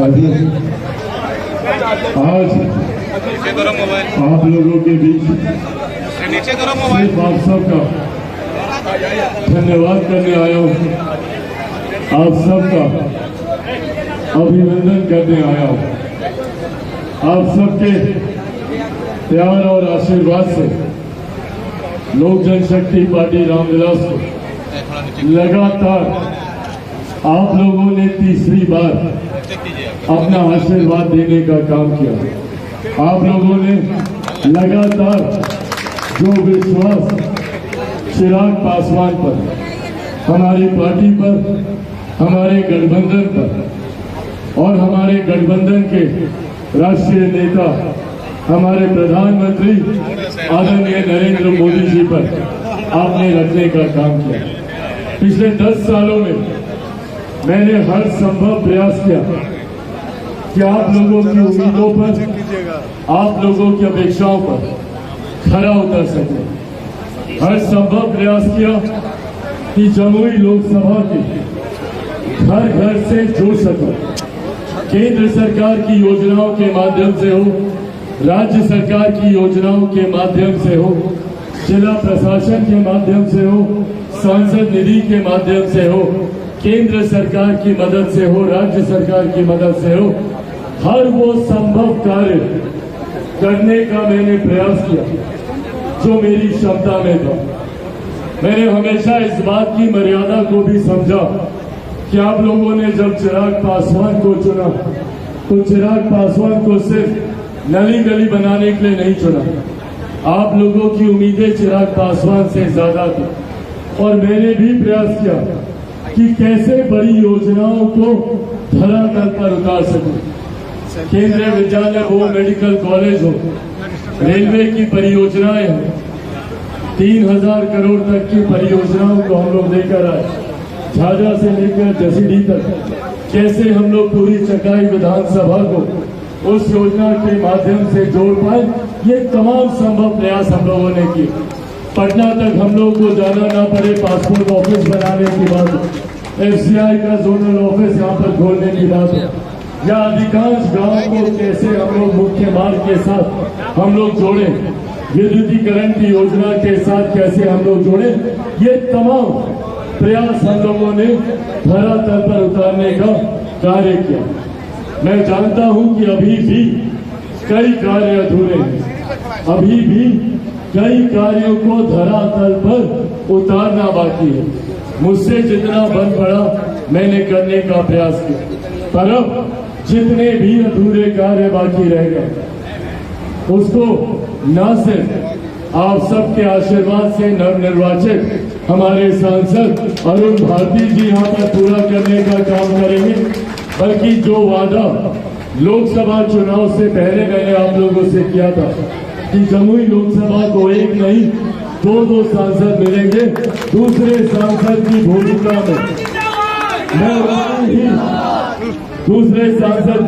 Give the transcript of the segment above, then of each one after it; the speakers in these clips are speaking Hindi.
साथियों, आज आप लोगों के बीच सिर्फ आप सबका धन्यवाद करने आया हूँ, आप सबका अभिनंदन करने आया हूँ। आप सबके प्यार और आशीर्वाद से लोक जनशक्ति पार्टी रामविलास को लगातार आप लोगों ने तीसरी बार अपना आशीर्वाद देने का काम किया। आप लोगों ने लगातार जो विश्वास चिराग पासवान पर, हमारी पार्टी पर, हमारे गठबंधन पर और हमारे गठबंधन के राष्ट्रीय नेता हमारे प्रधानमंत्री आदरणीय नरेंद्र मोदी जी पर आपने रखने का काम किया। पिछले 10 सालों में मैंने हर संभव प्रयास किया कि आप लोगों की उम्मीदों पर, आप लोगों की अपेक्षाओं पर खरा उतर सके। हर संभव प्रयास किया कि जमुई लोकसभा के घर घर से जुड़ सके। केंद्र सरकार की योजनाओं के माध्यम से हो, राज्य सरकार की योजनाओं के माध्यम से हो, जिला प्रशासन के माध्यम से हो, सांसद निधि के माध्यम से हो, केंद्र सरकार की मदद से हो, राज्य सरकार की मदद से हो, हर वो संभव कार्य करने का मैंने प्रयास किया जो मेरी क्षमता में था। मैंने हमेशा इस बात की मर्यादा को भी समझा कि आप लोगों ने जब चिराग पासवान को चुना तो चिराग पासवान को सिर्फ नली गली बनाने के लिए नहीं चुना। आप लोगों की उम्मीदें चिराग पासवान से ज्यादा थी और मैंने भी प्रयास किया कि कैसे बड़ी योजनाओं को धरातल पर उतार सके। केंद्रीय विद्यालय हो, मेडिकल कॉलेज हो, रेलवे की परियोजनाएं हो, 3000 करोड़ तक की परियोजनाओं को हम लोग लेकर आए। झाझा से लेकर जसीडीह तक कैसे हम लोग पूरी चकाई विधानसभा को उस योजना के माध्यम से जोड़ पाए, ये तमाम संभव प्रयास हम लोगों ने किए। पटना तक हम लोग को जाना ना पड़े, पासपोर्ट ऑफिस बनाने की बात, FCI का जोनल ऑफिस यहाँ पर खोलने की बात, या अधिकांश गांव को कैसे हम लोग मुख्य मार्ग के साथ हम लोग जोड़े, विद्युतीकरण की योजना के साथ कैसे हम लोग जोड़े, ये तमाम प्रयास हम लोगों ने धरातल पर उतारने का कार्य किया। मैं जानता हूं कि अभी भी कई कार्य अधूरे हैं, अभी भी कई कार्यों को धरातल पर उतारना बाकी है। मुझसे जितना बन पड़ा मैंने करने का प्रयास किया, पर अब जितने भी अधूरे कार्य बाकी रह गए उसको न सिर्फ आप सबके आशीर्वाद से नवनिर्वाचित हमारे सांसद अरुण भारती जी यहाँ पर पूरा करने का काम करेंगे, बल्कि जो वादा लोकसभा चुनाव से पहले मैंने आप लोगों से किया था कि जमुई लोकसभा को एक नहीं 2 सांसद मिलेंगे, दूसरे सांसद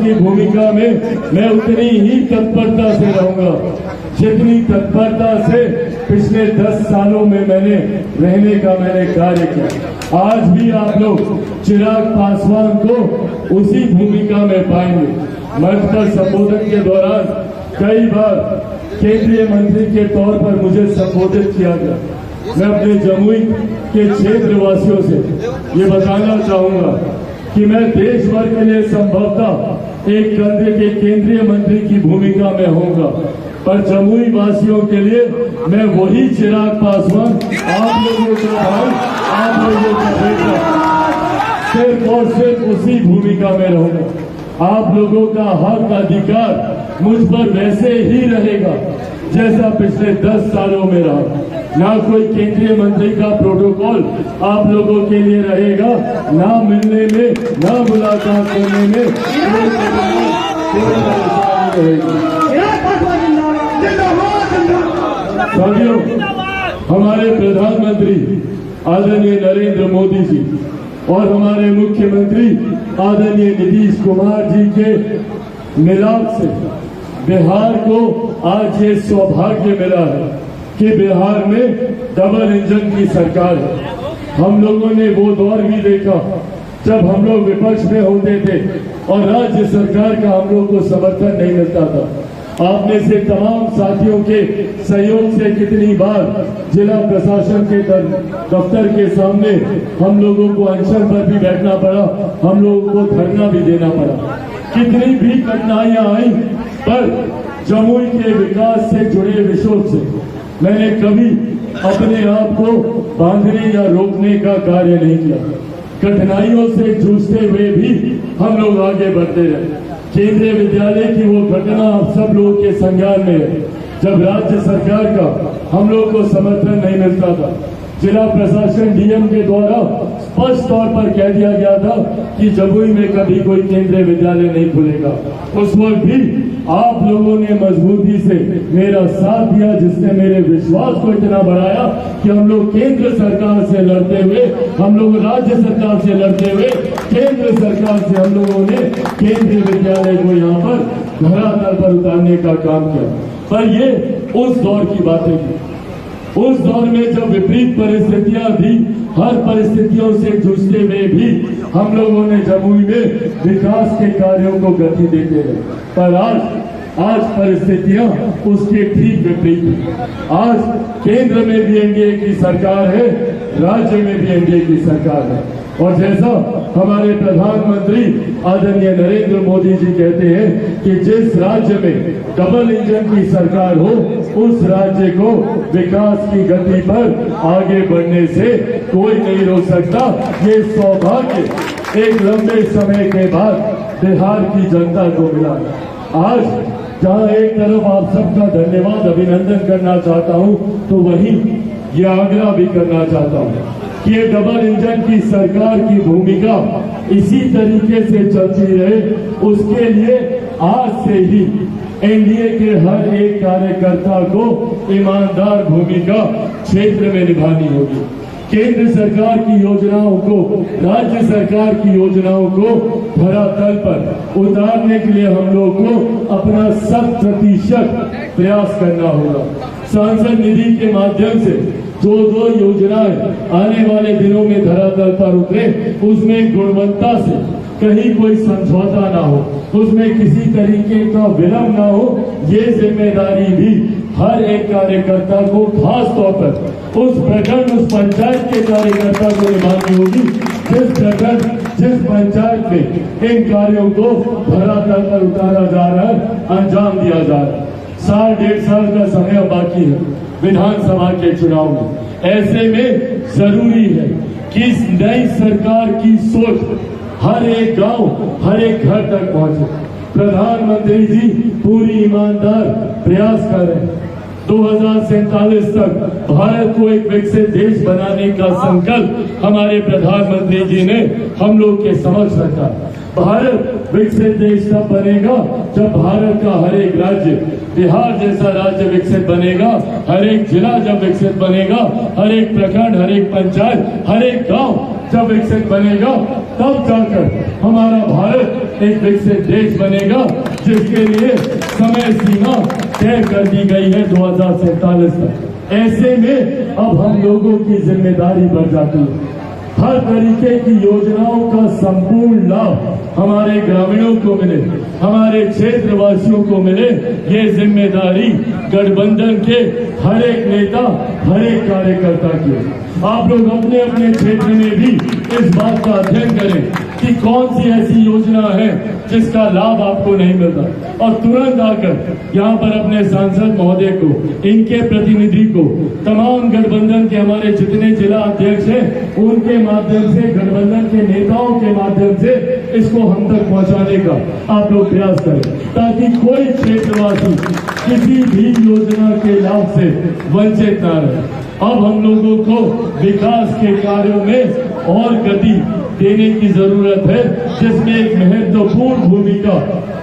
की भूमिका में मैं उतनी ही तत्परता से रहूंगा जितनी तत्परता से पिछले 10 सालों में मैंने रहने का कार्य किया। आज भी आप लोग चिराग पासवान को उसी भूमिका में पाएंगे। मंच पर संबोधन के दौरान कई बार केंद्रीय मंत्री के तौर पर मुझे संबोधित किया गया। मैं अपने जमुई के क्षेत्र वासियों से ये बताना चाहूंगा कि मैं देश भर के लिए संभवतः एक केंद्रीय मंत्री की भूमिका में होऊंगा, पर जमुई वासियों के लिए मैं वही चिराग पासवान, आप लोगों का भाई, आप लोगों का बेटा, सिर्फ और सिर्फ उसी भूमिका में रहूंगा। आप लोगों का हक अधिकार मुझ पर वैसे ही रहेगा जैसा पिछले 10 सालों में रहा। ना कोई केंद्रीय मंत्री का प्रोटोकॉल आप लोगों के लिए रहेगा, ना मिलने में, ना मुलाकात करने में कोई परेशानी रहेगी। साथियों, हमारे प्रधानमंत्री आदरणीय नरेंद्र मोदी जी और हमारे मुख्यमंत्री आदरणीय नीतीश कुमार जी के मिलाप से बिहार को आज ये सौभाग्य मिला है कि बिहार में डबल इंजन की सरकार है। हम लोगों ने वो दौर भी देखा जब हम लोग विपक्ष में होते थे और राज्य सरकार का हम लोग को समर्थन नहीं मिलता था। आप में से तमाम साथियों के सहयोग से कितनी बार जिला प्रशासन के दफ्तर के सामने हम लोगों को अनशन पर भी बैठना पड़ा, हम लोगों को धरना भी देना पड़ा। कितनी भी कठिनाइयां आई, पर जमुई के विकास से जुड़े विषयों से मैंने कभी अपने आप को बांधने या रोकने का कार्य नहीं किया। कठिनाइयों से जूझते हुए भी हम लोग आगे बढ़ते रहे। केंद्रीय विद्यालय की वो घटना आप सब लोगों के संज्ञान में है, जब राज्य सरकार का हम लोग को समर्थन नहीं मिलता था। जिला प्रशासन डीएम के द्वारा स्पष्ट तौर पर कह दिया गया था कि जमुई में कभी कोई केंद्रीय विद्यालय नहीं खुलेगा। उस वक्त भी आप लोगों ने मजबूती से मेरा साथ दिया, जिसने मेरे विश्वास को इतना बढ़ाया कि हम लोग केंद्र सरकार से लड़ते हुए, हम लोग राज्य सरकार से लड़ते हुए, केंद्र सरकार से हम लोगों ने केंद्रीय विद्यालय को यहाँ पर धरातल पर उतारने का काम किया। पर ये उस दौर की बातें थी। उस दौर में जब विपरीत परिस्थितियां थी, हर परिस्थितियों से जूझते हुए भी हम लोगों ने जमुई में विकास के कार्यों को गति देते रहे। पर आज परिस्थितियां उसके ठीक विपरीत है। आज केंद्र में भी एनडीए की सरकार है, राज्य में भी एनडीए की सरकार है, और जैसा हमारे प्रधानमंत्री आदरणीय नरेंद्र मोदी जी कहते हैं कि जिस राज्य में डबल इंजन की सरकार हो, उस राज्य को विकास की गति पर आगे बढ़ने से कोई नहीं रोक सकता। ये सौभाग्य एक लंबे समय के बाद बिहार की जनता को मिला। आज जहां एक तरफ आप सबका धन्यवाद अभिनंदन करना चाहता हूं, तो वहीं ये आग्रह भी करना चाहता हूं कि ये डबल इंजन की सरकार की भूमिका इसी तरीके से चलती रहे। उसके लिए आज से ही एनडीए के हर एक कार्यकर्ता को ईमानदार भूमिका क्षेत्र में निभानी होगी। केंद्र सरकार की योजनाओं को, राज्य सरकार की योजनाओं को धरातल पर उतारने के लिए हम लोग को अपना 100% प्रयास करना होगा। सांसद निधि के माध्यम से जो योजनाएं आने वाले दिनों में धरातल पर उतरे, उसमें गुणवत्ता से कहीं कोई समझौता ना हो, उसमें किसी तरीके का विलंब ना हो। ये जिम्मेदारी भी हर एक कार्यकर्ता को, खास तौर पर उस प्रखंड, उस पंचायत के कार्यकर्ता को निभानी होगी, जिस पंचायत में इन कार्यों को धरातल पर उतारा जा रहा है, अंजाम दिया जा रहा है। 1.5 साल का समय बाकी है विधानसभा के चुनाव में। ऐसे में जरूरी है कि इस नई सरकार की सोच हर एक गांव, हर एक घर तक पहुंचे। प्रधानमंत्री जी पूरी ईमानदार प्रयास कर रहे हैं। 2047 तक भारत को एक विकसित देश बनाने का संकल्प हमारे प्रधानमंत्री जी ने हम लोग के समक्ष रखा। भारत विकसित देश तब बनेगा जब भारत का हर एक राज्य, बिहार जैसा राज्य विकसित बनेगा, हर एक जिला जब विकसित बनेगा, हर एक प्रखंड, हर एक पंचायत, हर एक गांव जब विकसित बनेगा, तब जाकर हमारा भारत एक विकसित देश बनेगा, जिसके लिए समय सीमा तय कर दी गई है 2047 तक। ऐसे में अब हम लोगों की जिम्मेदारी बढ़ जाती है। हर तरीके की योजनाओं का संपूर्ण लाभ हमारे ग्रामीणों को मिले, हमारे क्षेत्रवासियों को मिले। ये जिम्मेदारी गठबंधन के हर एक नेता, हर एक कार्यकर्ता की है। आप लोग अपने अपने क्षेत्र में भी इस बात का अध्ययन करें कि कौन सी ऐसी योजना है जिसका लाभ आपको नहीं मिलता, और तुरंत आकर यहाँ पर अपने सांसद महोदय को, इनके प्रतिनिधि को, तमाम गठबंधन के हमारे जितने जिला अध्यक्ष हैं, उनके माध्यम से, गठबंधन के नेताओं के माध्यम से इसको हम तक पहुँचाने का आप लोग प्रयास करें, ताकि कोई क्षेत्रवासी किसी भी योजना के लाभ से वंचित न रहे। अब हम लोगों को विकास के कार्यों में और गति देने की जरूरत है, जिसमें एक महत्वपूर्ण भूमिका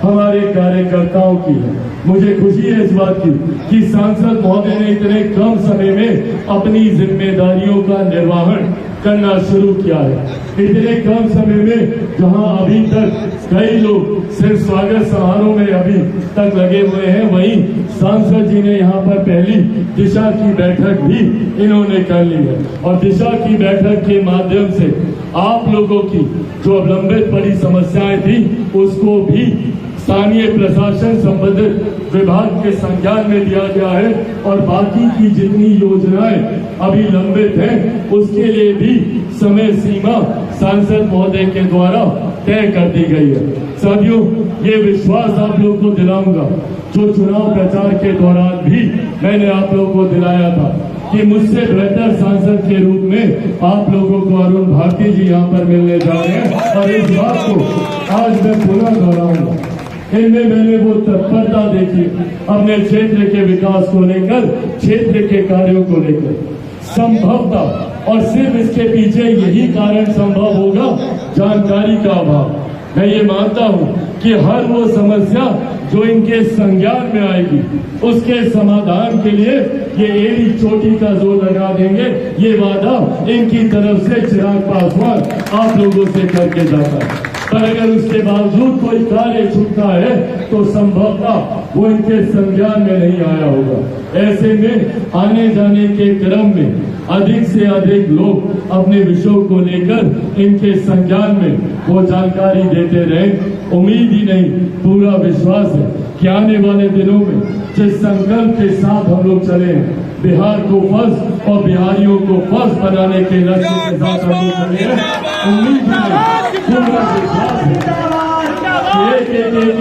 हमारे कार्यकर्ताओं की है। मुझे खुशी है इस बात की कि सांसद महोदय ने इतने कम समय में अपनी जिम्मेदारियों का निर्वहन करना शुरू किया है। इतने कम समय में जहां अभी तक कई लोग सिर्फ स्वागत समारोह में अभी तक लगे हुए हैं, वहीं सांसद जी ने यहाँ पर पहली दिशा की बैठक भी इन्होंने कर ली है। और दिशा की बैठक के माध्यम से आप लोगों की जो अब लंबित पड़ी समस्याएं थी उसको भी स्थानीय प्रशासन संबंधित विभाग के संज्ञान में दिया गया है और बाकी की जितनी योजनाएं अभी लंबित हैं उसके लिए भी समय सीमा सांसद महोदय के द्वारा तय कर दी गई है। साथियों, ये विश्वास आप लोगों को दिलाऊंगा जो चुनाव प्रचार के दौरान भी मैंने आप लोगों को दिलाया था कि मुझसे बेहतर सांसद के रूप में आप लोगों को अरुण भारती जी यहाँ पर मिलने जा रहे हैं और इस बात को आज मैं पुनः दोहराऊंगा। इनमें मैंने वो तत्परता देखी अपने क्षेत्र के विकास को लेकर, क्षेत्र के कार्यों को लेकर। संभवतः और सिर्फ इसके पीछे यही कारण संभव होगा, जानकारी का अभाव। मैं ये मानता हूँ कि हर वो समस्या जो इनके संज्ञान में आएगी उसके समाधान के लिए ये एड़ी चोटी का जोर लगा देंगे। ये वादा इनकी तरफ से चिराग पासवान आप लोगों से करके जाता है। पर अगर उसके बावजूद कोई कार्य छूटता है तो संभवतः वो इनके संज्ञान में नहीं आया होगा। ऐसे में आने जाने के क्रम में अधिक से अधिक लोग अपने विषयों को लेकर इनके संज्ञान में वो जानकारी देते रहे। उम्मीद ही नहीं, पूरा विश्वास है कि आने वाले दिनों में जिस संकल्प के साथ हम लोग चले हैं, बिहार को फर्स्ट और बिहारियों को फर्स्ट बनाने के लक्ष्य के साथ हम लोग चले हैं। उम्मीद ही पूरा विश्वास है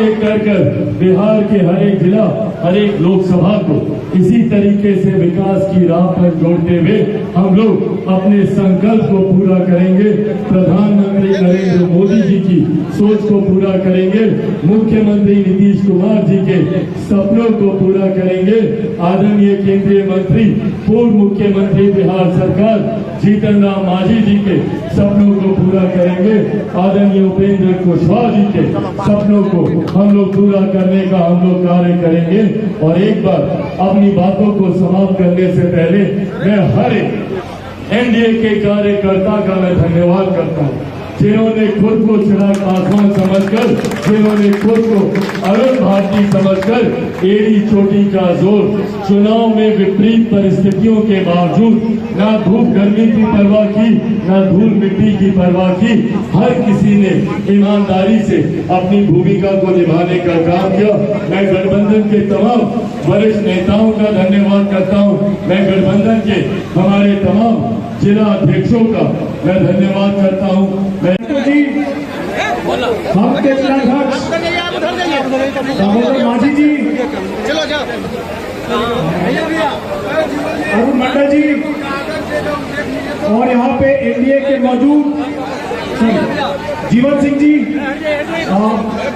एक कर बिहार के हर एक जिला, हर एक लोकसभा को इसी तरीके से विकास की राह पर जोड़ते हुए हम लोग अपने संकल्प को पूरा करेंगे। प्रधानमंत्री नरेंद्र मोदी जी की सोच को पूरा करेंगे, मुख्यमंत्री नीतीश कुमार जी के सपनों को पूरा करेंगे, आदरणीय केंद्रीय मंत्री पूर्व मुख्यमंत्री बिहार सरकार जीतन राम मांझी जी के सपनों को पूरा करेंगे, आदरणीय उपेंद्र कुशवाहा जी के सपनों को हम लोग पूरा करने का हम लोग कार्य करेंगे। और एक बार अपनी बातों को समाप्त करने से पहले मैं हर एक एनडीए के कार्यकर्ता का मैं धन्यवाद करता हूँ जिन्होंने खुद को चिराग पासवान समझकर, जिन्होंने खुद को अरुण भारती समझकर एड़ी चोटी का जोर चुनाव में विपरीत परिस्थितियों के बावजूद ना धूप गर्मी की परवाह की, ना धूल मिट्टी की परवाह की, हर किसी ने ईमानदारी से अपनी भूमिका को निभाने का काम किया। मैं गठबंधन के तमाम वरिष्ठ नेताओं का धन्यवाद करता हूं। मैं गठबंधन के हमारे तमाम जिला अध्यक्षों का मैं धन्यवाद करता हूं। मैं जी हम के जिलाध्यक्ष दामोदर मांझी जी, चलो जाओ, अरुण मंडल जी और यहाँ पे एनडीए के मौजूद जीवन सिंह जी,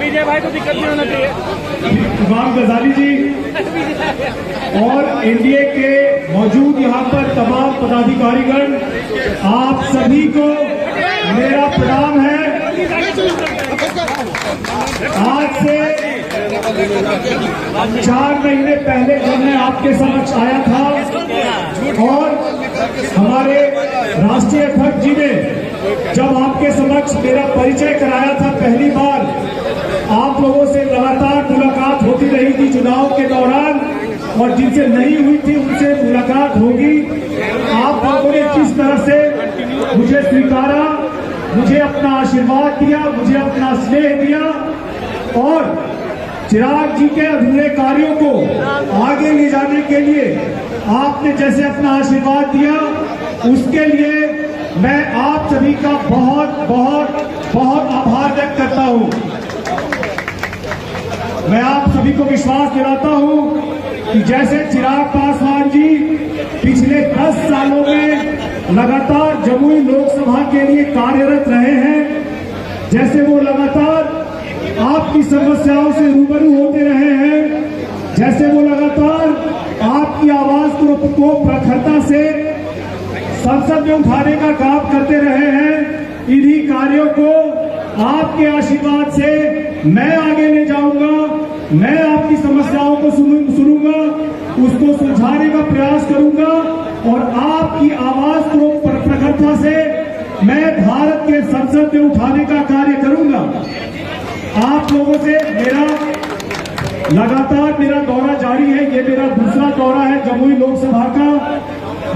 विजय भाई को दिक्कत नहीं होना चाहिए, इमाम गजाली जी और एनडीए के मौजूद यहाँ पर तमाम पदाधिकारीगण, आप सभी को मेरा प्रणाम है। आज से 4 महीने पहले जब मैं आपके समक्ष आया था और हमारे राष्ट्रीय अध्यक्ष जी ने जब आपके समक्ष मेरा परिचय कराया था पहली बार, आप लोगों से लगातार मुलाकात होती रही थी चुनाव के दौरान और जिनसे नहीं हुई थी उनसे मुलाकात होगी। आप लोगों ने किस तरह से मुझे स्वीकारा, मुझे अपना आशीर्वाद दिया, मुझे अपना स्नेह दिया और चिराग जी के अधूरे कार्यों को आगे ले जाने के लिए आपने जैसे अपना आशीर्वाद दिया, उसके लिए मैं आप सभी का बहुत बहुत बहुत आभार व्यक्त करता हूं। मैं आप सभी को विश्वास दिलाता हूं कि जैसे चिराग पासवान जी पिछले 10 सालों में लगातार जमुई लोकसभा के लिए कार्यरत रहे हैं, जैसे वो लगातार आपकी समस्याओं से रूबरू होते रहे हैं, जैसे वो लगातार आपकी आवाज को प्रखरता से संसद में उठाने का काम करते रहे हैं, इन्हीं कार्यों को आपके आशीर्वाद से मैं आगे ले जाऊंगा। मैं आपकी समस्याओं को सुनूंगा, उसको सुलझाने का प्रयास करूंगा और आप आपकी आवाज को प्रखरता से मैं भारत के संसद में उठाने का कार्य करूंगा। आप लोगों से लगातार मेरा दौरा जारी है। ये मेरा दूसरा दौरा है जमुई लोकसभा का।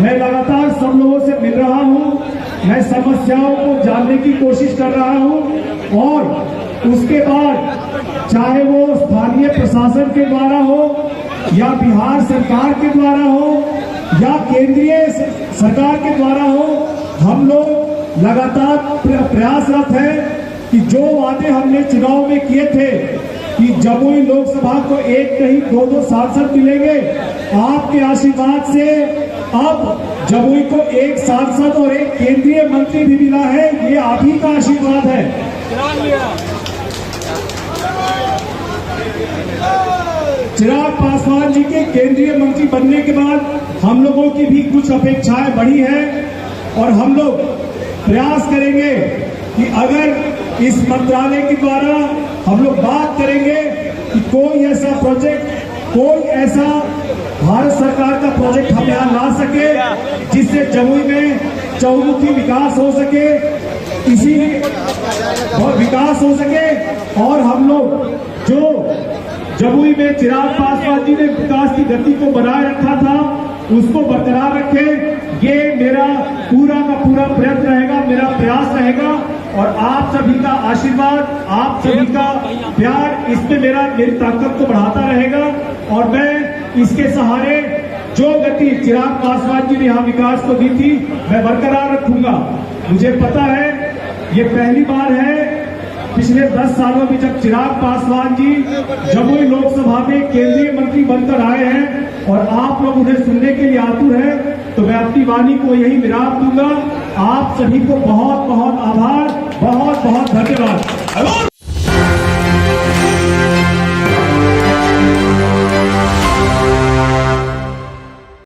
मैं लगातार सब लोगों से मिल रहा हूं, मैं समस्याओं को जानने की कोशिश कर रहा हूं और उसके बाद चाहे वो स्थानीय प्रशासन के द्वारा हो या बिहार सरकार के द्वारा हो या केंद्रीय सरकार के द्वारा हो, हम लोग लगातार प्रयासरत हैं कि जो वादे हमने चुनाव में किए थे कि जमुई लोकसभा को एक नहीं दो सांसद मिलेंगे, आपके आशीर्वाद से अब जमुई को एक सांसद और एक केंद्रीय मंत्री भी मिला है। ये आप ही का आशीर्वाद है। चिराग पासवान जी के केंद्रीय मंत्री बनने के बाद हम लोगों की भी कुछ अपेक्षाएं बढ़ी है और हम लोग प्रयास करेंगे कि अगर इस मंत्रालय के द्वारा हम लोग बात करेंगे कि कोई ऐसा प्रोजेक्ट, कोई ऐसा भारत सरकार का प्रोजेक्ट हम यहाँ ला सके जिससे जमुई में चहुमुखी विकास हो सके, इसी विकास हो सके और हम लोग जो जमुई में चिराग पासवान जी ने विकास की गति को बनाए रखा था उसको बरकरार रखे। ये मेरा पूरा का पूरा प्रयत्न रहेगा, मेरा प्रयास रहेगा और आप सभी का आशीर्वाद, आप सभी का प्यार इसमें मेरी ताकत को बढ़ाता रहेगा और मैं इसके सहारे जो गति चिराग पासवान जी ने यहाँ विकास को दी थी मैं बरकरार रखूंगा। मुझे पता है ये पहली बार है पिछले 10 सालों में जब चिराग पासवान जी जमुई लोकसभा में केंद्रीय मंत्री बनकर आए हैं और आप लोग उन्हें सुनने के लिए आतुर हैं, तो मैं अपनी वाणी को यही विराम दूंगा। आप सभी को बहुत बहुत आभार, बहुत बहुत धन्यवाद।